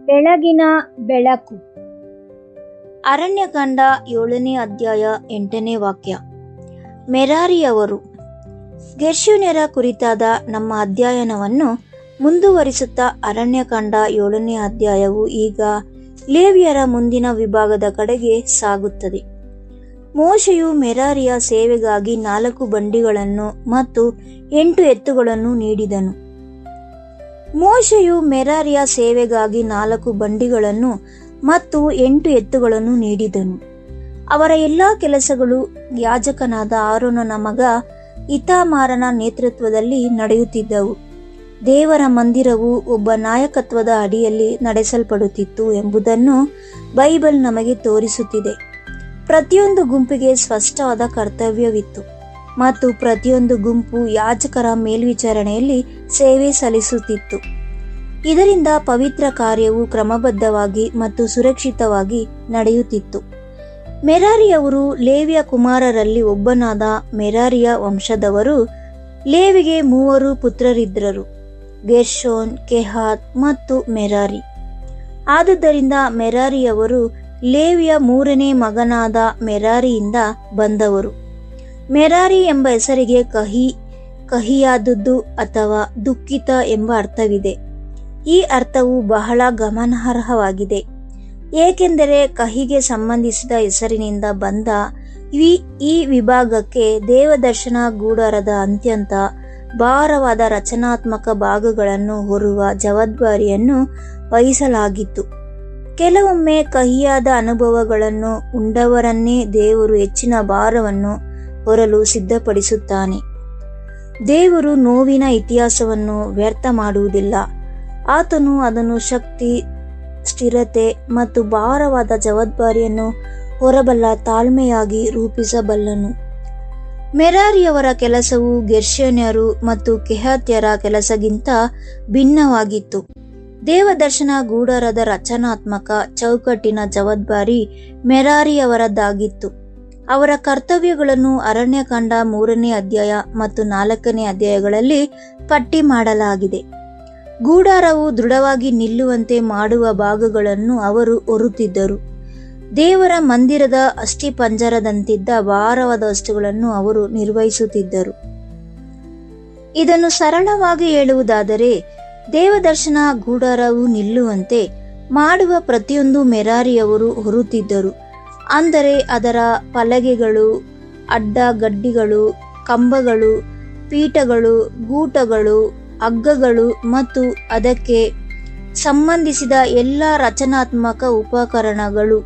ಬೆಳಗಿನ ಬೆಳಕು. ಅರಣ್ಯಕಾಂಡ 7ನೇ ಅಧ್ಯಾಯ 8ನೇ ವಾಕ್ಯ. ಮೆರಾರಿಯವರು. ಗೆರ್ಷೋನ್ಯರ ಕುರಿತಾದ ನಮ್ಮ ಅಧ್ಯಯನವನ್ನು ಮುಂದುವರಿಸುತ್ತಾ ಅರಣ್ಯಕಾಂಡ 7ನೇ ಅಧ್ಯಾಯವು ಈಗ ಲೇವಿಯರ ಮುಂದಿನ ವಿಭಾಗದ ಕಡೆಗೆ ಸಾಗುತ್ತದೆ. ಮೋಶೆಯು ಮೆರಾರಿಯ ಸೇವೆಗಾಗಿ 4 ಬಂಡಿಗಳನ್ನು ಮತ್ತು 8 ಎತ್ತುಗಳನ್ನು ನೀಡಿದನು. ಮೋಶೆಯು ಮೆರಾರಿಯ ಸೇವೆಗಾಗಿ 4 ಬಂಡಿಗಳನ್ನು ಮತ್ತು 8 ಎತ್ತುಗಳನ್ನು ನೀಡಿದನು. ಅವರ ಎಲ್ಲಾ ಕೆಲಸಗಳು ಯಾಜಕನಾದ ಆರೋನನ ಮಗ ಇತಾಮಾರನ ನೇತೃತ್ವದಲ್ಲಿ ನಡೆಯುತ್ತಿದ್ದವು. ದೇವರ ಮಂದಿರವು ಒಬ್ಬ ನಾಯಕತ್ವದ ಅಡಿಯಲ್ಲಿ ನಡೆಸಲ್ಪಡುತ್ತಿತ್ತು ಎಂಬುದನ್ನು ಬೈಬಲ್ ನಮಗೆ ತೋರಿಸುತ್ತಿದೆ. ಪ್ರತಿಯೊಂದು ಗುಂಪಿಗೆ ಸ್ಪಷ್ಟವಾದ ಕರ್ತವ್ಯವಿತ್ತು ಮತ್ತು ಪ್ರತಿಯೊಂದು ಗುಂಪು ಯಾಜಕರ ಮೇಲ್ವಿಚಾರಣೆಯಲ್ಲಿ ಸೇವೆ ಸಲ್ಲಿಸುತ್ತಿತ್ತು. ಇದರಿಂದ ಪವಿತ್ರ ಕಾರ್ಯವು ಕ್ರಮಬದ್ಧವಾಗಿ ಮತ್ತು ಸುರಕ್ಷಿತವಾಗಿ ನಡೆಯುತ್ತಿತ್ತು. ಮೆರಾರಿಯವರು ಲೇವಿಯ ಕುಮಾರರಲ್ಲಿ ಒಬ್ಬನಾದ ಮೆರಾರಿಯ ವಂಶದವರು. ಲೇವಿಗೆ 3 ಪುತ್ರರಿದ್ದರು, ಗೆರ್ಷೋನ್, ಕೆಹಾತ್ ಮತ್ತು ಮೆರಾರಿ. ಆದುದರಿಂದ ಮೆರಾರಿಯವರು ಲೇವಿಯ 3ನೇ ಮಗನಾದ ಮೆರಾರಿಯಿಂದ ಬಂದವರು. ಮೆರಾರಿ ಎಂಬ ಹೆಸರಿಗೆ ಕಹಿಯಾದದ್ದು ಅಥವಾ ದುಃಖಿತ ಎಂಬ ಅರ್ಥವಿದೆ. ಈ ಅರ್ಥವು ಬಹಳ ಗಮನಾರ್ಹವಾಗಿದೆ, ಏಕೆಂದರೆ ಕಹಿಗೆ ಸಂಬಂಧಿಸಿದ ಹೆಸರಿನಿಂದ ಬಂದ ಈ ವಿಭಾಗಕ್ಕೆ ದೇವದರ್ಶನ ಗುಡಾರದ ಅತ್ಯಂತ ಭಾರವಾದ ರಚನಾತ್ಮಕ ಭಾಗಗಳನ್ನು ಹೊರುವ ಜವಾಬ್ದಾರಿಯನ್ನು ವಹಿಸಲಾಗಿತ್ತು. ಕೆಲವೊಮ್ಮೆ ಕಹಿಯಾದ ಅನುಭವಗಳನ್ನು ಉಂಡವರನ್ನೇ ದೇವರು ಹೆಚ್ಚಿನ ಭಾರವನ್ನು ಹೊರಲು ಸಿದ್ಧಪಡಿಸುತ್ತಾನೆ. ದೇವರು ನೋವಿನ ಇತಿಹಾಸವನ್ನು ವ್ಯರ್ಥ ಮಾಡುವುದಿಲ್ಲ. ಆತನು ಅದನ್ನು ಶಕ್ತಿ, ಸ್ಥಿರತೆ ಮತ್ತು ಭಾರವಾದ ಜವಾಬ್ದಾರಿಯನ್ನು ಹೊರಬಲ್ಲ ತಾಳ್ಮೆಯಾಗಿ ರೂಪಿಸಬಲ್ಲನು. ಮೆರಾರಿಯವರ ಕೆಲಸವು ಗೆರ್ಷೋನ್ಯರು ಮತ್ತು ಕೆಹಾತ್ಯರ ಕೆಲಸಕ್ಕಿಂತ ಭಿನ್ನವಾಗಿತ್ತು. ದೇವದರ್ಶನ ಗುಡಾರದ ರಚನಾತ್ಮಕ ಚೌಕಟ್ಟಿನ ಜವಾಬ್ದಾರಿ ಮೆರಾರಿಯವರದ್ದಾಗಿತ್ತು. ಅವರ ಕರ್ತವ್ಯಗಳನ್ನು ಅರಣ್ಯಕಾಂಡ 3ನೇ ಅಧ್ಯಾಯ ಮತ್ತು 4ನೇ ಅಧ್ಯಾಯಗಳಲ್ಲಿ ಪಟ್ಟಿ ಮಾಡಲಾಗಿದೆ. ಗೂಡಾರವು ದೃಢವಾಗಿ ನಿಲ್ಲುವಂತೆ ಮಾಡುವ ಭಾಗಗಳನ್ನು ಅವರು ಹೊರುತ್ತಿದ್ದರು. ದೇವರ ಮಂದಿರದ ಅಸ್ಥಿಪಂಜರದಂತಿದ್ದ ಭಾರವಾದ ವಸ್ತುಗಳನ್ನು ಅವರು ನಿರ್ವಹಿಸುತ್ತಿದ್ದರು. ಇದನ್ನು ಸರಳವಾಗಿ ಹೇಳುವುದಾದರೆ, ದೇವದರ್ಶನ ಗೂಡಾರವು ನಿಲ್ಲುವಂತೆ ಮಾಡುವ ಪ್ರತಿಯೊಂದು ಮೆರಾರಿಯವರು ಹೊರುತ್ತಿದ್ದರು. ಅಂದರೆ ಅದರ ಪಲಗೆಗಳು, ಅಡ್ಡಗಡ್ಡಿಗಳು, ಕಂಬಗಳು, ಪೀಠಗಳು, ಗೂಟಗಳು, ಹಗ್ಗಗಳು ಮತ್ತು ಅದಕ್ಕೆ ಸಂಬಂಧಿಸಿದ ಎಲ್ಲ ರಚನಾತ್ಮಕ ಉಪಕರಣಗಳು.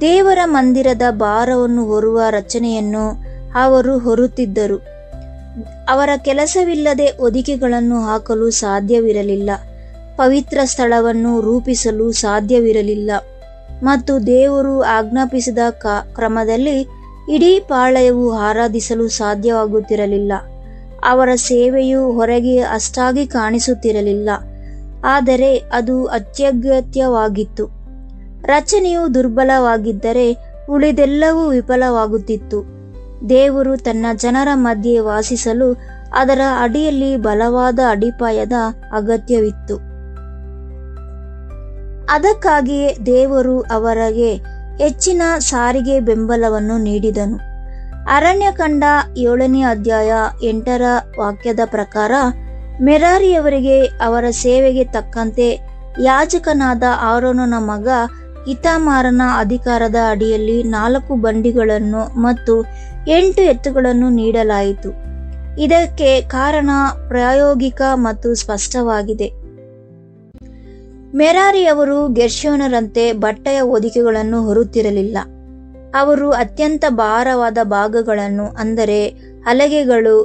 ದೇವರ ಮಂದಿರದ ಭಾರವನ್ನು ಹೊರುವ ರಚನೆಯನ್ನು ಅವರು ಹೊರುತ್ತಿದ್ದರು. ಅವರ ಕೆಲಸವಿಲ್ಲದೆ ಹೊದಿಕೆಗಳನ್ನು ಹಾಕಲು ಸಾಧ್ಯವಿರಲಿಲ್ಲ, ಪವಿತ್ರ ಸ್ಥಳವನ್ನು ರೂಪಿಸಲು ಸಾಧ್ಯವಿರಲಿಲ್ಲ ಮತ್ತು ದೇವರು ಆಜ್ಞಾಪಿಸಿದ ಕ್ರಮದಲ್ಲಿ ಇಡೀ ಪಾಳೆಯವು ಆರಾಧಿಸಲು ಸಾಧ್ಯವಾಗುತ್ತಿರಲಿಲ್ಲ. ಅವರ ಸೇವೆಯು ಹೊರಗೆ ಅಷ್ಟಾಗಿ ಕಾಣಿಸುತ್ತಿರಲಿಲ್ಲ, ಆದರೆ ಅದು ಅತ್ಯಗತ್ಯವಾಗಿತ್ತು. ರಚನೆಯು ದುರ್ಬಲವಾಗಿದ್ದರೆ ಉಳಿದೆಲ್ಲವೂ ವಿಫಲವಾಗುತ್ತಿತ್ತು. ದೇವರು ತನ್ನ ಜನರ ಮಧ್ಯೆ ವಾಸಿಸಲು ಅದರ ಅಡಿಯಲ್ಲಿ ಬಲವಾದ ಅಡಿಪಾಯದ ಅಗತ್ಯವಿತ್ತು. ಅದಕ್ಕಾಗಿಯೇ ದೇವರು ಅವರಿಗೆ ಹೆಚ್ಚಿನ ಸಾರಿಗೆ ಬೆಂಬಲವನ್ನು ನೀಡಿದನು. ಅರಣ್ಯಕಾಂಡ 7ನೇ ಅಧ್ಯಾಯ 8ರ ವಾಕ್ಯದ ಪ್ರಕಾರ, ಮೆರಾರಿಯವರಿಗೆ ಅವರ ಸೇವೆಗೆ ತಕ್ಕಂತೆ ಯಾಜಕನಾದ ಆರೋನನ ಮಗ ಇತಾಮಾರನ ಅಧಿಕಾರದ ಅಡಿಯಲ್ಲಿ 4 ಬಂಡಿಗಳನ್ನು ಮತ್ತು 8 ಎತ್ತುಗಳನ್ನು ನೀಡಲಾಯಿತು. ಇದಕ್ಕೆ ಕಾರಣ ಪ್ರಾಯೋಗಿಕ ಮತ್ತು ಸ್ಪಷ್ಟವಾಗಿದೆ. ಮೆರಾರಿಯವರು ಗೆರ್ಷೋನರಂತೆ ಬಟ್ಟೆಯ ಹೊದಿಕೆಗಳನ್ನು ಹೊರುತ್ತಿರಲಿಲ್ಲ. ಅವರು ಅತ್ಯಂತ ಭಾರವಾದ ಭಾಗಗಳನ್ನು, ಅಂದರೆ ಹಲಗೆಗಳು,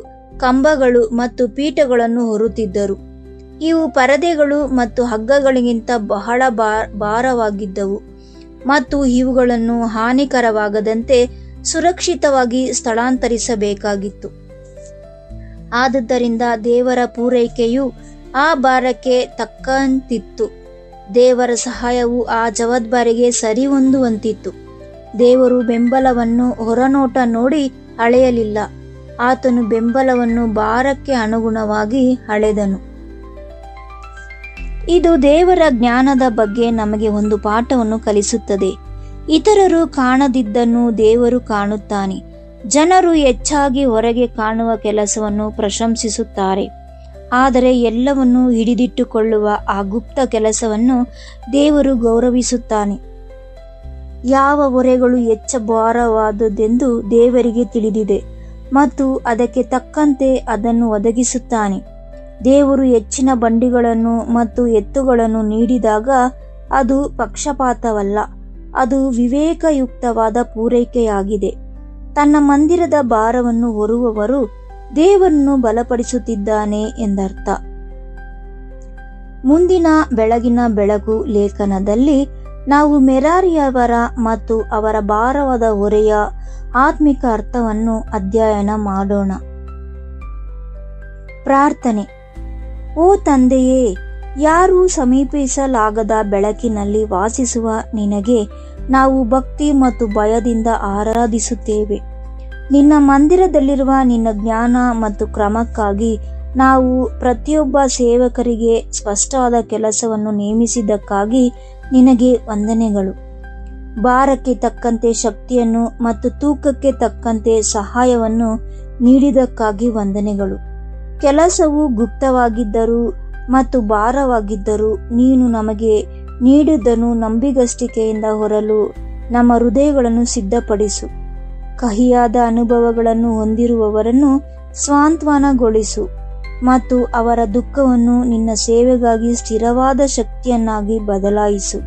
ಕಂಬಗಳು ಮತ್ತು ಪೀಠಗಳನ್ನು ಹೊರುತ್ತಿದ್ದರು. ಇವು ಪರದೆಗಳು ಮತ್ತು ಹಗ್ಗಗಳಿಗಿಂತ ಬಹಳ ಭಾರವಾಗಿದ್ದವು ಮತ್ತು ಇವುಗಳನ್ನು ಹಾನಿಕರವಾಗದಂತೆ ಸುರಕ್ಷಿತವಾಗಿ ಸ್ಥಳಾಂತರಿಸಬೇಕಾಗಿತ್ತು. ಆದುದರಿಂದ ದೇವರ ಪೂರೈಕೆಯು ಆ ಭಾರಕ್ಕೆ ತಕ್ಕಂತಿತ್ತು. ದೇವರ ಸಹಾಯವು ಆ ಜವಾಬ್ದಾರಿಗೆ ಸರಿಹೊಂದುವಂತಿತ್ತು. ದೇವರು ಬೆಂಬಲವನ್ನು ಹೊರನೋಟ ನೋಡಿ ಅಳೆಯಲಿಲ್ಲ, ಆತನು ಬೆಂಬಲವನ್ನು ಭಾರಕ್ಕೆ ಅನುಗುಣವಾಗಿ ಅಳೆದನು. ಇದು ದೇವರ ಜ್ಞಾನದ ಬಗ್ಗೆ ನಮಗೆ ಒಂದು ಪಾಠವನ್ನು ಕಲಿಸುತ್ತದೆ. ಇತರರು ಕಾಣದಿದ್ದನ್ನು ದೇವರು ಕಾಣುತ್ತಾನೆ. ಜನರು ಹೆಚ್ಚಾಗಿ ಹೊರಗೆ ಕಾಣುವ ಕೆಲಸವನ್ನು ಪ್ರಶಂಸಿಸುತ್ತಾರೆ, ಆದರೆ ಎಲ್ಲವನ್ನೂ ಹಿಡಿದಿಟ್ಟುಕೊಳ್ಳುವ ಆ ಗುಪ್ತ ಕೆಲಸವನ್ನು ದೇವರು ಗೌರವಿಸುತ್ತಾನೆ. ಯಾವ ಹೊರೆಗಳು ಹೆಚ್ಚು ಭಾರವಾದುದೆಂದು ದೇವರಿಗೆ ತಿಳಿದಿದೆ ಮತ್ತು ಅದಕ್ಕೆ ತಕ್ಕಂತೆ ಅದನ್ನು ಒದಗಿಸುತ್ತಾನೆ. ದೇವರು ಹೆಚ್ಚಿನ ಬಂಡಿಗಳನ್ನು ಮತ್ತು ಎತ್ತುಗಳನ್ನು ನೀಡಿದಾಗ ಅದು ಪಕ್ಷಪಾತವಲ್ಲ, ಅದು ವಿವೇಕಯುಕ್ತವಾದ ಪೂರೈಕೆಯಾಗಿದೆ. ತನ್ನ ಮಂದಿರದ ಭಾರವನ್ನು ಹೊರುವವರು ದೇವರನ್ನು ಬಲಪಡಿಸುತ್ತಿದ್ದಾನೆ ಎಂದರ್ಥ. ಮುಂದಿನ ಬೆಳಗಿನ ಬೆಳಕು ಲೇಖನದಲ್ಲಿ ನಾವು ಮೆರಾರಿಯವರ ಮತ್ತು ಅವರ ಭಾರವಾದ ಹೊರೆಯ ಆತ್ಮಿಕ ಅರ್ಥವನ್ನು ಅಧ್ಯಯನ ಮಾಡೋಣ. ಪ್ರಾರ್ಥನೆ. ಓ ತಂದೆಯೇ, ಯಾರೂ ಸಮೀಪಿಸಲಾಗದ ಬೆಳಕಿನಲ್ಲಿ ವಾಸಿಸುವ ನಿನಗೆ ನಾವು ಭಕ್ತಿ ಮತ್ತು ಭಯದಿಂದ ಆರಾಧಿಸುತ್ತೇವೆ. ನಿನ್ನ ಮಂದಿರದಲ್ಲಿರುವ ನಿನ್ನ ಜ್ಞಾನ ಮತ್ತು ಕ್ರಮಕ್ಕಾಗಿ ನಾವು ಪ್ರತಿಯೊಬ್ಬ ಸೇವಕರಿಗೆ ಸ್ಪಷ್ಟವಾದ ಕೆಲಸವನ್ನು ನೇಮಿಸಿದ್ದಕ್ಕಾಗಿ ನಿನಗೆ ವಂದನೆಗಳು. ಭಾರಕ್ಕೆ ತಕ್ಕಂತೆ ಶಕ್ತಿಯನ್ನು ಮತ್ತು ತೂಕಕ್ಕೆ ತಕ್ಕಂತೆ ಸಹಾಯವನ್ನು ನೀಡಿದ್ದಕ್ಕಾಗಿ ವಂದನೆಗಳು. ಕೆಲಸವು ಗುಪ್ತವಾಗಿದ್ದರೂ ಮತ್ತು ಭಾರವಾಗಿದ್ದರೂ ನೀನು ನಮಗೆ ನೀಡುವುದನ್ನು ನಂಬಿಗಸ್ತಿಕೆಯಿಂದ ಹೊರಲು ನಮ್ಮ ಹೃದಯಗಳನ್ನು ಸಿದ್ಧಪಡಿಸು. ಕಹಿಯಾದ ಅನುಭವಗಳನ್ನು ಹೊಂದಿರುವವರನ್ನು ಸಾಂತ್ವನಗೊಳಿಸು ಮತ್ತು ಅವರ ದುಃಖವನ್ನು ನಿನ್ನ ಸೇವೆಗಾಗಿ ಸ್ಥಿರವಾದ ಶಕ್ತಿಯನ್ನಾಗಿ ಬದಲಾಯಿಸು.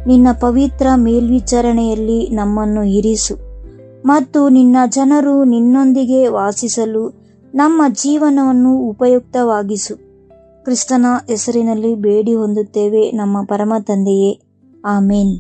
ನಿನ್ನ ಪವಿತ್ರ ಮೇಲ್ವಿಚಾರಣೆಯಲ್ಲಿ ನಮ್ಮನ್ನು ಇರಿಸು ಮತ್ತು ನಿನ್ನ ಜನರು ನಿನ್ನೊಂದಿಗೆ ವಾಸಿಸಲು ನಮ್ಮ ಜೀವನವನ್ನು ಉಪಯುಕ್ತವಾಗಿಸು. ಕ್ರಿಸ್ತನ ಹೆಸರಿನಲ್ಲಿ ಬೇಡಿ ಹೊಂದುತ್ತೇವೆ ನಮ್ಮ ಪರಮ ತಂದೆಯೇ, ಆಮೇನ್.